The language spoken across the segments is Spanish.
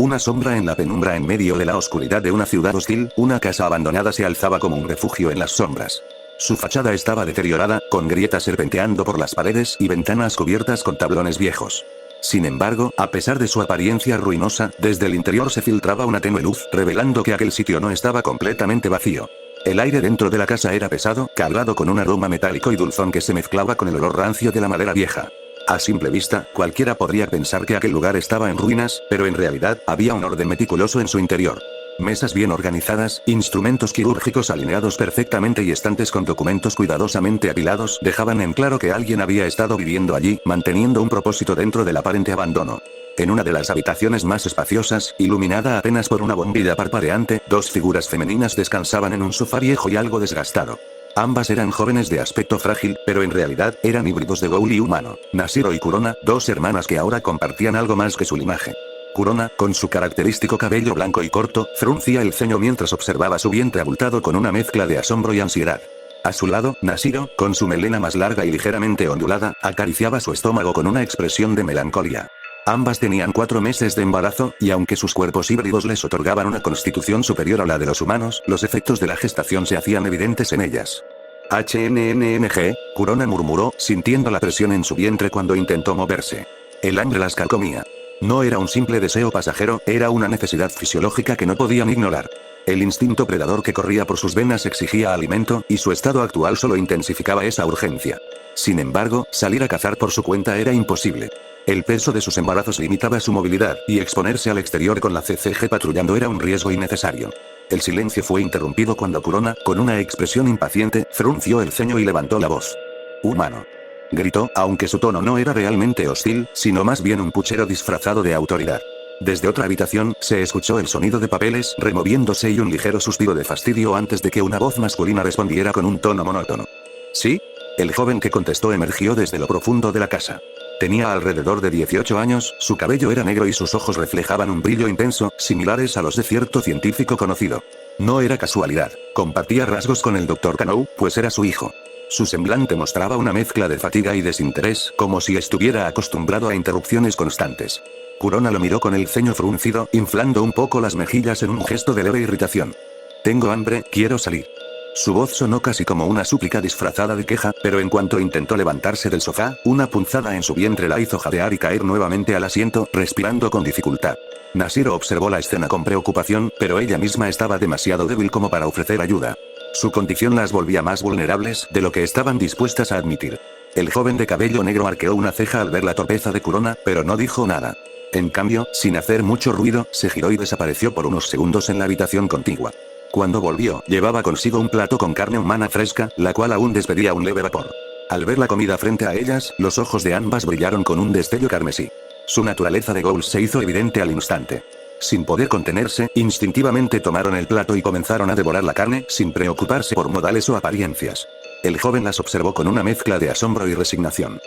Una sombra en la penumbra en medio de la oscuridad de una ciudad hostil, una casa abandonada se alzaba como un refugio en las sombras. Su fachada estaba deteriorada, con grietas serpenteando por las paredes y ventanas cubiertas con tablones viejos. Sin embargo, a pesar de su apariencia ruinosa, desde el interior se filtraba una tenue luz, revelando que aquel sitio no estaba completamente vacío. El aire dentro de la casa era pesado, cargado con un aroma metálico y dulzón que se mezclaba con el olor rancio de la madera vieja. A simple vista, cualquiera podría pensar que aquel lugar estaba en ruinas, pero en realidad, había un orden meticuloso en su interior. Mesas bien organizadas, instrumentos quirúrgicos alineados perfectamente y estantes con documentos cuidadosamente apilados dejaban en claro que alguien había estado viviendo allí, manteniendo un propósito dentro del aparente abandono. En una de las habitaciones más espaciosas, iluminada apenas por una bombilla parpadeante, dos figuras femeninas descansaban en un sofá viejo y algo desgastado. Ambas eran jóvenes de aspecto frágil, pero en realidad eran híbridos de ghoul y humano. Nashiro y Kurona, dos hermanas que ahora compartían algo más que su linaje. Kurona, con su característico cabello blanco y corto, fruncía el ceño mientras observaba su vientre abultado con una mezcla de asombro y ansiedad. A su lado, Nashiro, con su melena más larga y ligeramente ondulada, acariciaba su estómago con una expresión de melancolía. Ambas tenían 4 meses de embarazo, y aunque sus cuerpos híbridos les otorgaban una constitución superior a la de los humanos, los efectos de la gestación se hacían evidentes en ellas. HNNMG, Kurona murmuró, sintiendo la presión en su vientre cuando intentó moverse. El hambre las carcomía. No era un simple deseo pasajero, era una necesidad fisiológica que no podían ignorar. El instinto predador que corría por sus venas exigía alimento, y su estado actual solo intensificaba esa urgencia. Sin embargo, salir a cazar por su cuenta era imposible. El peso de sus embarazos limitaba su movilidad, y exponerse al exterior con la CCG patrullando era un riesgo innecesario. El silencio fue interrumpido cuando Kurona, con una expresión impaciente, frunció el ceño y levantó la voz. «Humano», gritó, aunque su tono no era realmente hostil, sino más bien un puchero disfrazado de autoridad. Desde otra habitación, se escuchó el sonido de papeles removiéndose y un ligero suspiro de fastidio antes de que una voz masculina respondiera con un tono monótono. «¿Sí?». El joven que contestó emergió desde lo profundo de la casa. Tenía alrededor de 18 años, su cabello era negro y sus ojos reflejaban un brillo intenso, similares a los de cierto científico conocido. No era casualidad, compartía rasgos con el Dr. Kanou, pues era su hijo. Su semblante mostraba una mezcla de fatiga y desinterés, como si estuviera acostumbrado a interrupciones constantes. Kurona lo miró con el ceño fruncido, inflando un poco las mejillas en un gesto de leve irritación. «Tengo hambre, quiero salir». Su voz sonó casi como una súplica disfrazada de queja, pero en cuanto intentó levantarse del sofá, una punzada en su vientre la hizo jadear y caer nuevamente al asiento, respirando con dificultad. Nashiro observó la escena con preocupación, pero ella misma estaba demasiado débil como para ofrecer ayuda. Su condición las volvía más vulnerables de lo que estaban dispuestas a admitir. El joven de cabello negro arqueó una ceja al ver la torpeza de Kurona, pero no dijo nada. En cambio, sin hacer mucho ruido, se giró y desapareció por unos segundos en la habitación contigua. Cuando volvió, llevaba consigo un plato con carne humana fresca, la cual aún despedía un leve vapor. Al ver la comida frente a ellas, los ojos de ambas brillaron con un destello carmesí. Su naturaleza de ghouls se hizo evidente al instante. Sin poder contenerse, instintivamente tomaron el plato y comenzaron a devorar la carne, sin preocuparse por modales o apariencias. El joven las observó con una mezcla de asombro y resignación.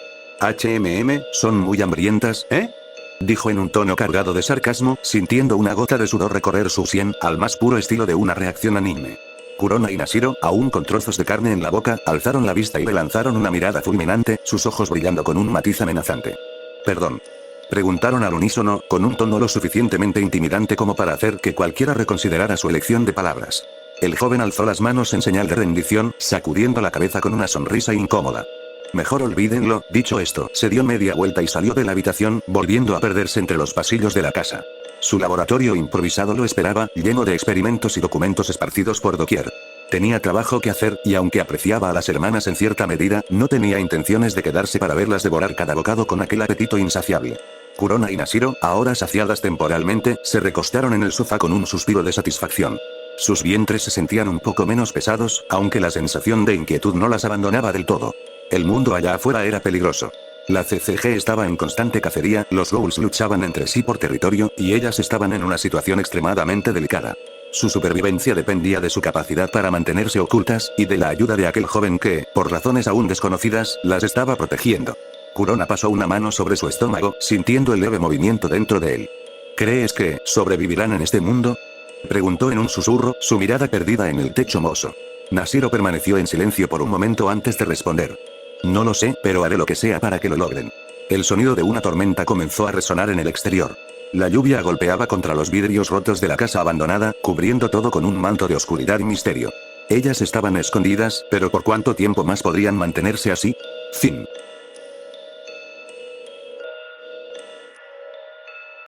«Son muy hambrientas, ¿eh?», dijo en un tono cargado de sarcasmo, sintiendo una gota de sudor recorrer su sien, al más puro estilo de una reacción anime. Kurona y Nashiro, aún con trozos de carne en la boca, alzaron la vista y le lanzaron una mirada fulminante, sus ojos brillando con un matiz amenazante. «¿Perdón?», preguntaron al unísono, con un tono lo suficientemente intimidante como para hacer que cualquiera reconsiderara su elección de palabras. El joven alzó las manos en señal de rendición, sacudiendo la cabeza con una sonrisa incómoda. «Mejor olvídenlo». Dicho esto, se dio media vuelta y salió de la habitación, volviendo a perderse entre los pasillos de la casa. Su laboratorio improvisado lo esperaba, lleno de experimentos y documentos esparcidos por doquier. Tenía trabajo que hacer, y aunque apreciaba a las hermanas en cierta medida, no tenía intenciones de quedarse para verlas devorar cada bocado con aquel apetito insaciable. Kurona y Nashiro, ahora saciadas temporalmente, se recostaron en el sofá con un suspiro de satisfacción. Sus vientres se sentían un poco menos pesados, aunque la sensación de inquietud no las abandonaba del todo. El mundo allá afuera era peligroso. La CCG estaba en constante cacería, los ghouls luchaban entre sí por territorio, y ellas estaban en una situación extremadamente delicada. Su supervivencia dependía de su capacidad para mantenerse ocultas, y de la ayuda de aquel joven que, por razones aún desconocidas, las estaba protegiendo. Kurona pasó una mano sobre su estómago, sintiendo el leve movimiento dentro de él. «¿Crees que sobrevivirán en este mundo?», preguntó en un susurro, su mirada perdida en el techo mohoso. Nashiro permaneció en silencio por un momento antes de responder. «No lo sé, pero haré lo que sea para que lo logren». El sonido de una tormenta comenzó a resonar en el exterior. La lluvia golpeaba contra los vidrios rotos de la casa abandonada, cubriendo todo con un manto de oscuridad y misterio. Ellas estaban escondidas, pero ¿por cuánto tiempo más podrían mantenerse así? Fin.